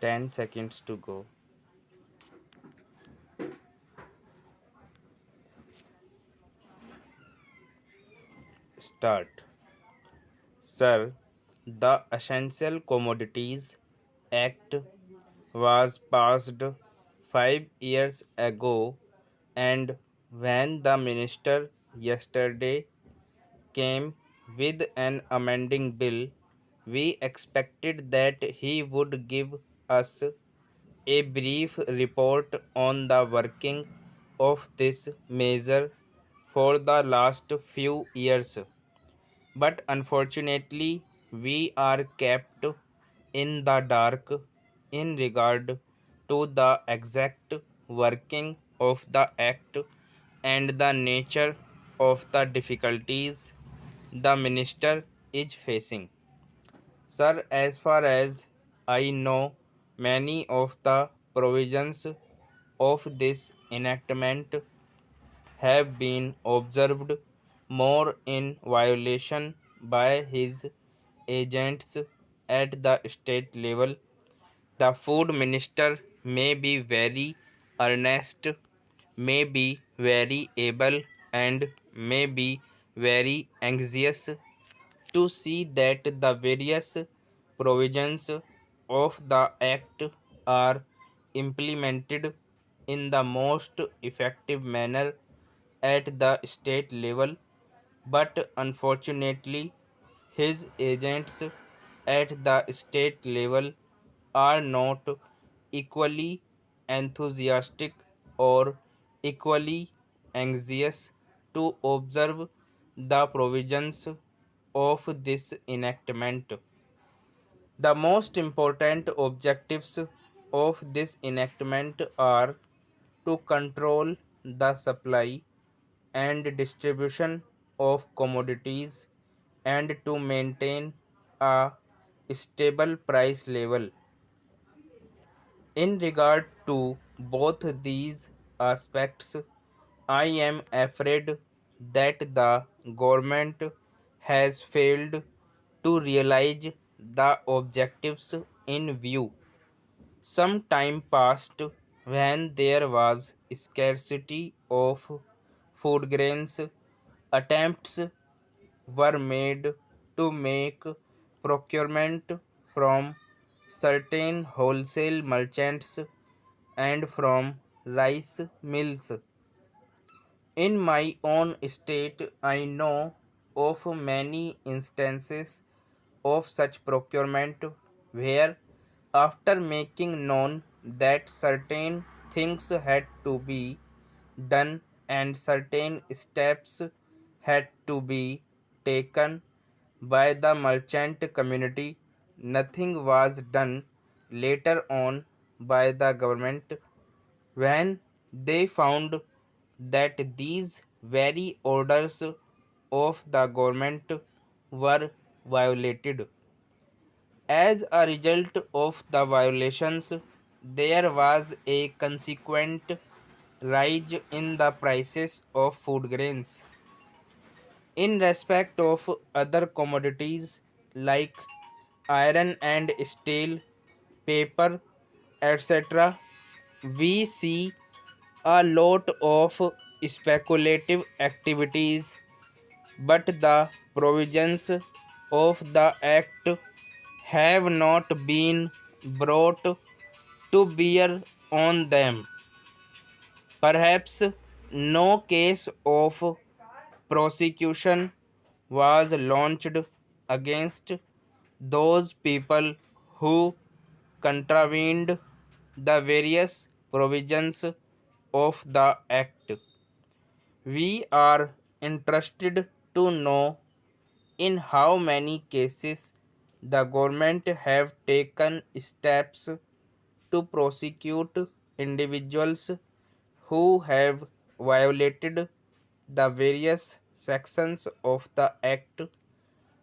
10 seconds to go. Start. Sir, the Essential Commodities Act was passed 5 years ago, and when the minister yesterday came with an amending bill, we expected that he would give us a brief report on the working of this measure for the last few years. But unfortunately, we are kept in the dark in regard to the exact working of the act and the nature of the difficulties the minister is facing. Sir, as far as I know, many of the provisions of this enactment have been observed more in violation by his agents at the state level. The food minister may be very earnest, may be very able, and may be very anxious to see that the various provisions of the Act are implemented in the most effective manner at the state level, but unfortunately, his agents at the state level are not equally enthusiastic or equally anxious to observe the provisions of this enactment. The most important objectives of this enactment are to control the supply and distribution of commodities and to maintain a stable price level. In regard to both these aspects, I am afraid that the government has failed to realize the objectives in view. Some time passed when there was scarcity of food grains. Attempts were made to make procurement from certain wholesale merchants and from rice mills. In my own state, I know of many instances of such procurement where, after making known that certain things had to be done and certain steps had to be taken by the merchant community, nothing was done later on by the government when they found that these very orders of the government were violated. As a result of the violations, there was a consequent rise in the prices of food grains. In respect of other commodities like iron and steel, paper, etc., we see a lot of speculative activities, but the provisions of the Act have not been brought to bear on them. Perhaps no case of prosecution was launched against those people who contravened the various provisions of the Act. We are interested to know in how many cases the government have taken steps to prosecute individuals who have violated the various sections of the Act.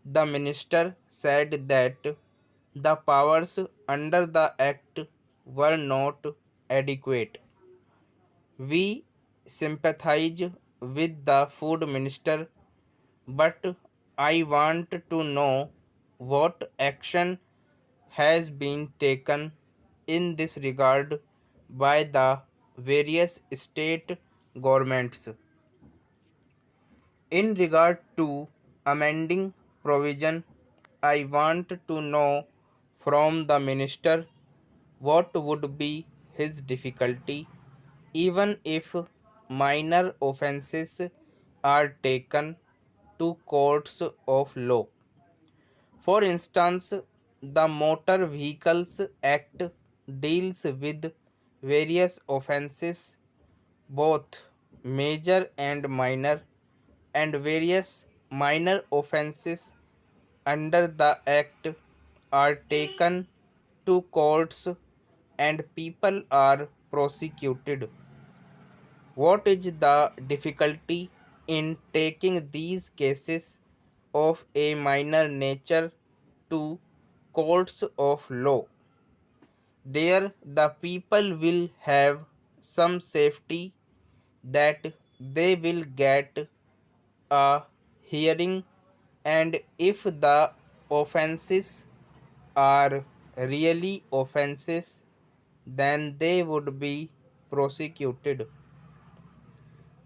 The minister said that the powers under the Act were not adequate. We sympathize with the food minister, but I want to know what action has been taken in this regard by the various state governments. In regard to amending provision, I want to know from the minister what would be his difficulty, even if minor offences are taken to courts of law. For instance, the Motor Vehicles Act deals with various offences, both major and minor, and various minor offences under the Act are taken to courts and people are prosecuted. What is the difficulty in taking these cases of a minor nature to courts of law? There, the people will have some safety that they will get a hearing, and if the offenses are really offenses, then they would be prosecuted.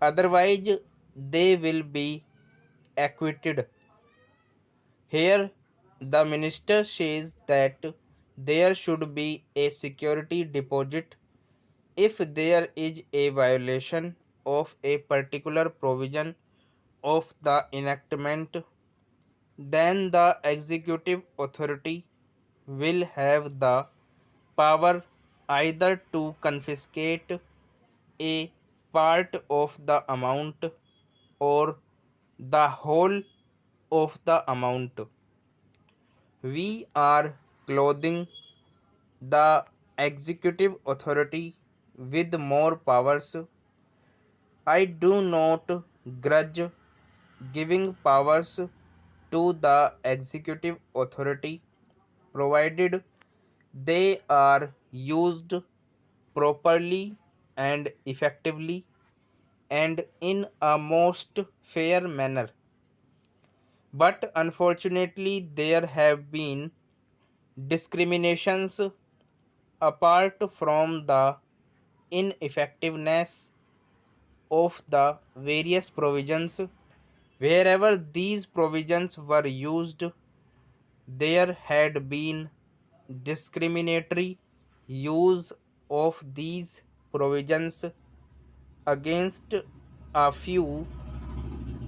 Otherwise, they will be acquitted. Here, the minister says that there should be a security deposit if there is a violation of a particular provision of the enactment. Then the executive authority will have the power either to confiscate a part of the amount or the whole of the amount. We are clothing the executive authority with more powers. I do not grudge giving powers to the executive authority provided they are used properly and effectively and in a most fair manner. But unfortunately, there have been discriminations apart from the ineffectiveness of the various provisions. Wherever these provisions were used, there had been discriminatory use of these provisions against a few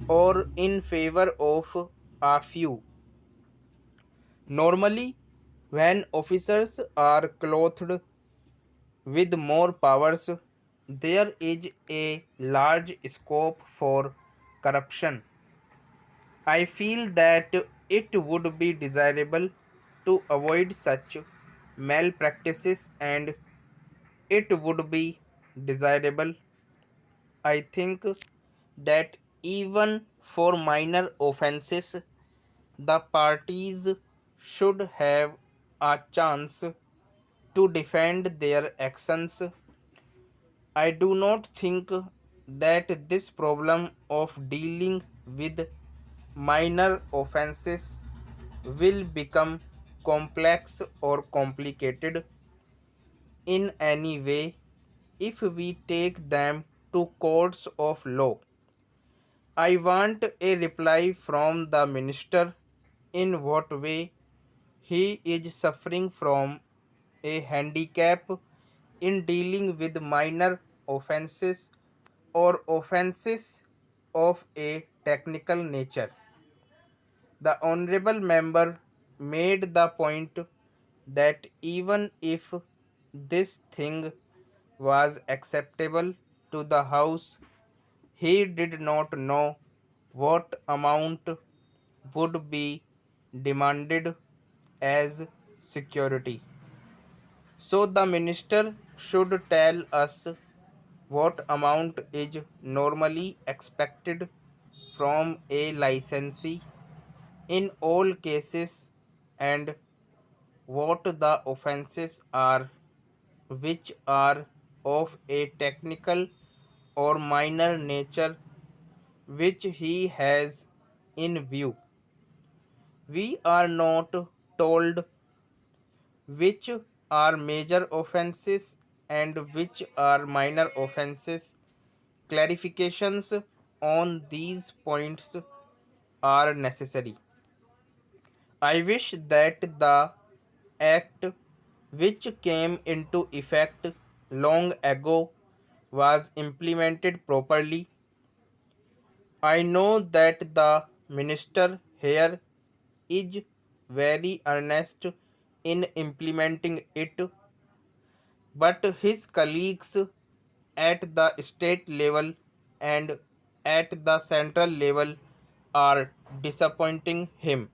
or in favor of a few. Normally, when officers are clothed with more powers, there is a large scope for corruption. I feel that it would be desirable to avoid such malpractices, and it would be desirable, I think, that even for minor offenses, the parties should have a chance to defend their actions. I do not think that this problem of dealing with minor offenses will become complex or complicated in any way if we take them to courts of law. I want a reply from the minister in what way he is suffering from a handicap in dealing with minor offenses or offenses of a technical nature. The honorable member made the point that even if this thing was acceptable to the House, he did not know what amount would be demanded as security. So the minister should tell us what amount is normally expected from a licensee in all cases and what the offenses are which are of a technical or minor nature which he has in view. We are not told which are major offenses and which are minor offenses. Clarifications on these points are necessary. I wish that the act which came into effect long ago was implemented properly. I know that the minister here is very earnest in implementing it, but his colleagues at the state level and at the central level are disappointing him.